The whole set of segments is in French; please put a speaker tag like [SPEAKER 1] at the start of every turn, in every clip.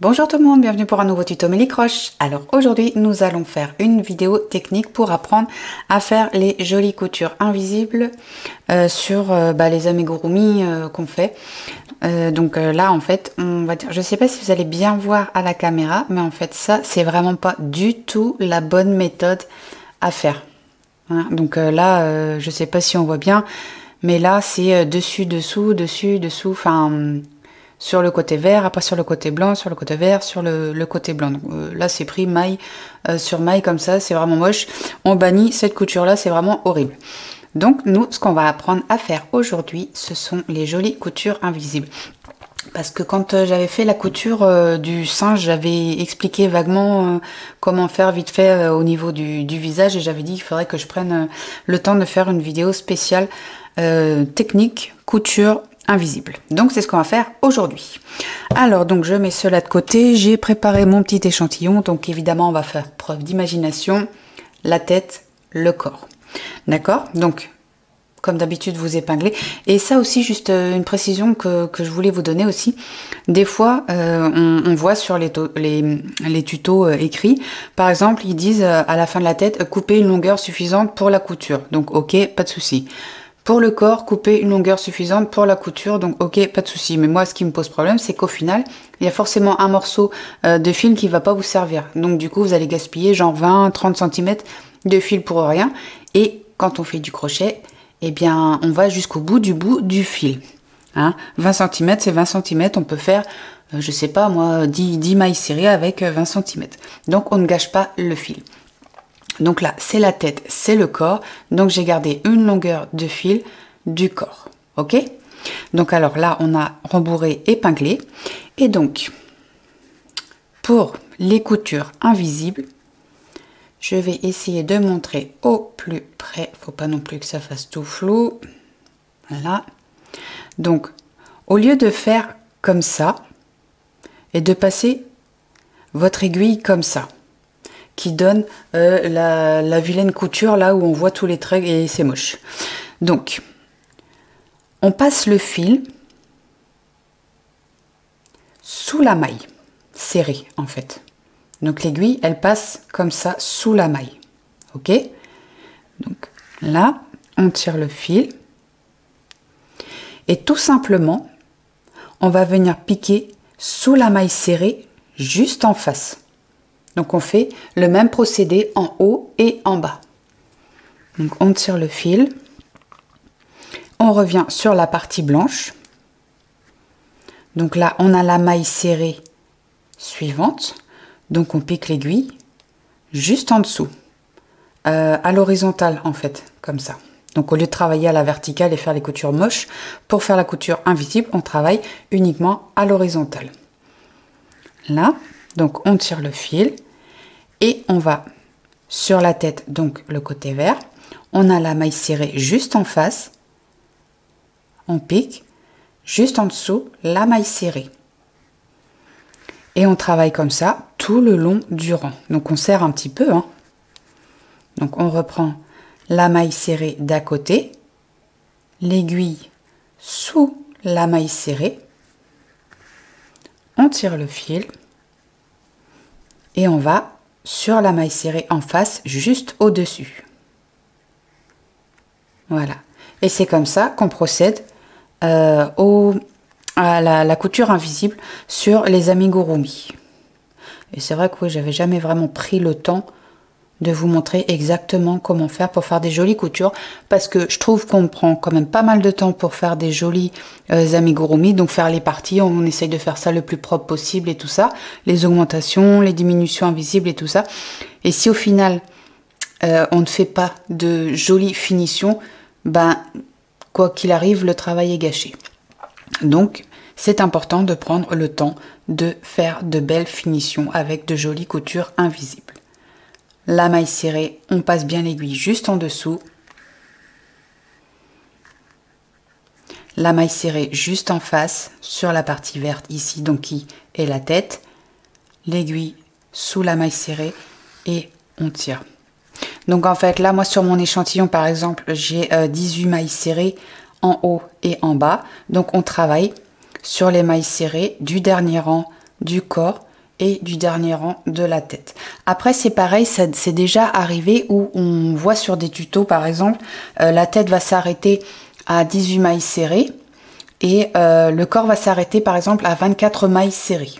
[SPEAKER 1] Bonjour tout le monde, bienvenue pour un nouveau tuto Mélie Croche. Alors aujourd'hui nous allons faire une vidéo technique pour apprendre à faire les jolies coutures invisibles sur les amigurumi qu'on fait. Là en fait on va dire, je sais pas si vous allez bien voir à la caméra, mais en fait ça c'est vraiment pas du tout la bonne méthode à faire. Hein, je sais pas si on voit bien, mais là c'est dessus, dessous, dessus, dessous, enfin sur le côté vert, après sur le côté blanc, sur le côté vert, sur le côté blanc. Donc, là c'est pris maille sur maille comme ça, c'est vraiment moche. On bannit cette couture là, c'est vraiment horrible. Donc nous, ce qu'on va apprendre à faire aujourd'hui, ce sont les jolies coutures invisibles. Parce que quand j'avais fait la couture du singe, j'avais expliqué vaguement comment faire vite fait au niveau du visage, et j'avais dit qu'il faudrait que je prenne le temps de faire une vidéo spéciale technique couture invisible. Donc c'est ce qu'on va faire aujourd'hui. Alors donc je mets cela de côté, j'ai préparé mon petit échantillon, donc évidemment on va faire preuve d'imagination, la tête, le corps. D'accord? Donc comme d'habitude vous épinglez. Et ça aussi, juste une précision que je voulais vous donner aussi. Des fois, on voit sur les tutos écrits, par exemple, ils disent à la fin de la tête, couper une longueur suffisante pour la couture. Donc ok, pas de souci. Pour le corps, couper une longueur suffisante pour la couture, donc ok, pas de souci. Mais moi, ce qui me pose problème, c'est qu'au final, il y a forcément un morceau de fil qui va pas vous servir. Donc du coup, vous allez gaspiller genre 20-30 cm de fil pour rien. Et quand on fait du crochet, eh bien, on va jusqu'au bout du fil. Hein, 20 cm, c'est 20 cm. On peut faire, je sais pas moi, 10 mailles serrées avec 20 cm. Donc, on ne gâche pas le fil. Donc là, c'est la tête, c'est le corps. Donc, j'ai gardé une longueur de fil du corps. Ok? Donc, alors là, on a rembourré, épinglé. Et donc, pour les coutures invisibles, je vais essayer de montrer au plus près. Faut pas non plus que ça fasse tout flou. Voilà. Donc, au lieu de faire comme ça et de passer votre aiguille comme ça, qui donne la vilaine couture là où on voit tous les traits et c'est moche. Donc, on passe le fil sous la maille, serrée en fait. Donc l'aiguille, elle passe comme ça sous la maille. Ok? Donc là, on tire le fil. Et tout simplement, on va venir piquer sous la maille serrée, juste en face. Donc on fait le même procédé en haut et en bas. Donc on tire le fil. On revient sur la partie blanche. Donc là, on a la maille serrée suivante. Donc on pique l'aiguille juste en dessous, à l'horizontale en fait, comme ça. Donc au lieu de travailler à la verticale et faire les coutures moches, pour faire la couture invisible, on travaille uniquement à l'horizontale. Là, donc on tire le fil et on va sur la tête, donc le côté vert. On a la maille serrée juste en face, on pique, juste en dessous, la maille serrée. Et on travaille comme ça tout le long du rang. Donc on serre un petit peu. Hein. Donc on reprend la maille serrée d'à côté, l'aiguille sous la maille serrée. On tire le fil et on va sur la maille serrée en face, juste au-dessus. Voilà. Et c'est comme ça qu'on procède à la couture invisible sur les amigurumi. Et c'est vrai que oui, j'avais jamais vraiment pris le temps de vous montrer exactement comment faire pour faire des jolies coutures, parce que je trouve qu'on prend quand même pas mal de temps pour faire des jolis amigurumi, donc faire les parties, on essaye de faire ça le plus propre possible et tout ça, les augmentations, les diminutions invisibles et tout ça. Et si au final on ne fait pas de jolies finitions, ben quoi qu'il arrive, le travail est gâché. Donc, c'est important de prendre le temps de faire de belles finitions avec de jolies coutures invisibles. La maille serrée, on passe bien l'aiguille juste en dessous. La maille serrée juste en face, sur la partie verte ici, donc qui est la tête. L'aiguille sous la maille serrée et on tire. Donc en fait, là, moi sur mon échantillon, par exemple, j'ai 18 mailles serrées en haut et en bas. Donc on travaille sur les mailles serrées du dernier rang du corps et du dernier rang de la tête. Après c'est pareil, c'est déjà arrivé où on voit sur des tutos par exemple, la tête va s'arrêter à 18 mailles serrées et le corps va s'arrêter par exemple à 24 mailles serrées.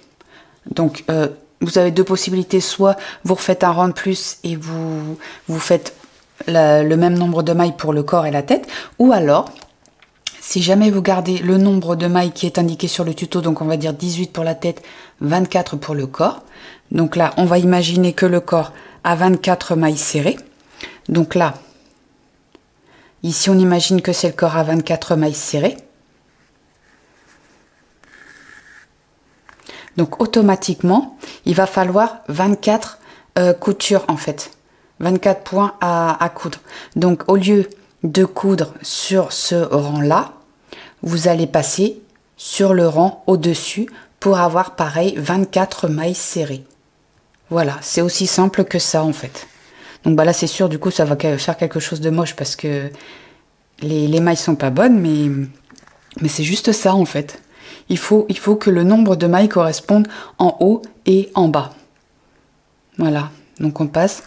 [SPEAKER 1] Donc vous avez deux possibilités, soit vous refaites un rang de plus et vous faites le même nombre de mailles pour le corps et la tête, ou alors si jamais vous gardez le nombre de mailles qui est indiqué sur le tuto, donc on va dire 18 pour la tête, 24 pour le corps. Donc là, on va imaginer que le corps a 24 mailles serrées. Donc là, ici on imagine que c'est le corps à 24 mailles serrées. Donc automatiquement, il va falloir 24 coutures en fait. 24 points à coudre. Donc au lieu de coudre sur ce rang-là, vous allez passer sur le rang au-dessus pour avoir pareil 24 mailles serrées. Voilà, c'est aussi simple que ça en fait. Donc bah là c'est sûr, du coup ça va faire quelque chose de moche parce que les mailles sont pas bonnes, mais c'est juste ça en fait. Il faut que le nombre de mailles corresponde en haut et en bas. Voilà, donc on passe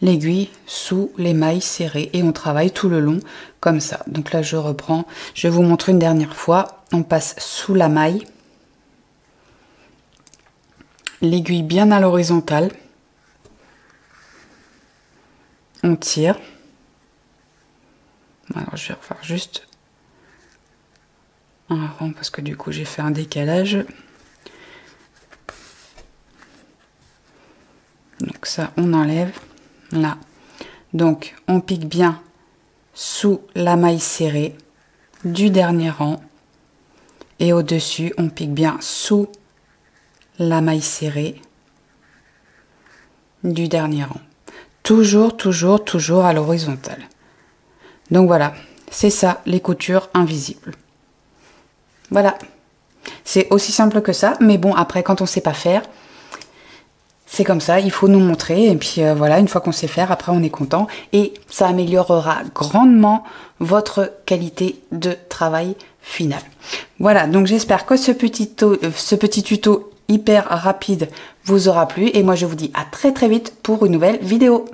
[SPEAKER 1] l'aiguille sous les mailles serrées et on travaille tout le long comme ça. Donc là je reprends, je vous montre une dernière fois. On passe sous la maille, l'aiguille bien à l'horizontale, on tire. Alors je vais refaire juste un rang parce que du coup j'ai fait un décalage. Donc ça on enlève. Là, donc on pique bien sous la maille serrée du dernier rang et au-dessus on pique bien sous la maille serrée du dernier rang. Toujours, toujours, toujours à l'horizontale. Donc voilà, c'est ça les coutures invisibles. Voilà, c'est aussi simple que ça, mais bon après quand on sait pas faire, c'est comme ça, il faut nous montrer et puis voilà, une fois qu'on sait faire, après on est content et ça améliorera grandement votre qualité de travail final. Voilà, donc j'espère que ce petit tuto hyper rapide vous aura plu et moi je vous dis à très très vite pour une nouvelle vidéo.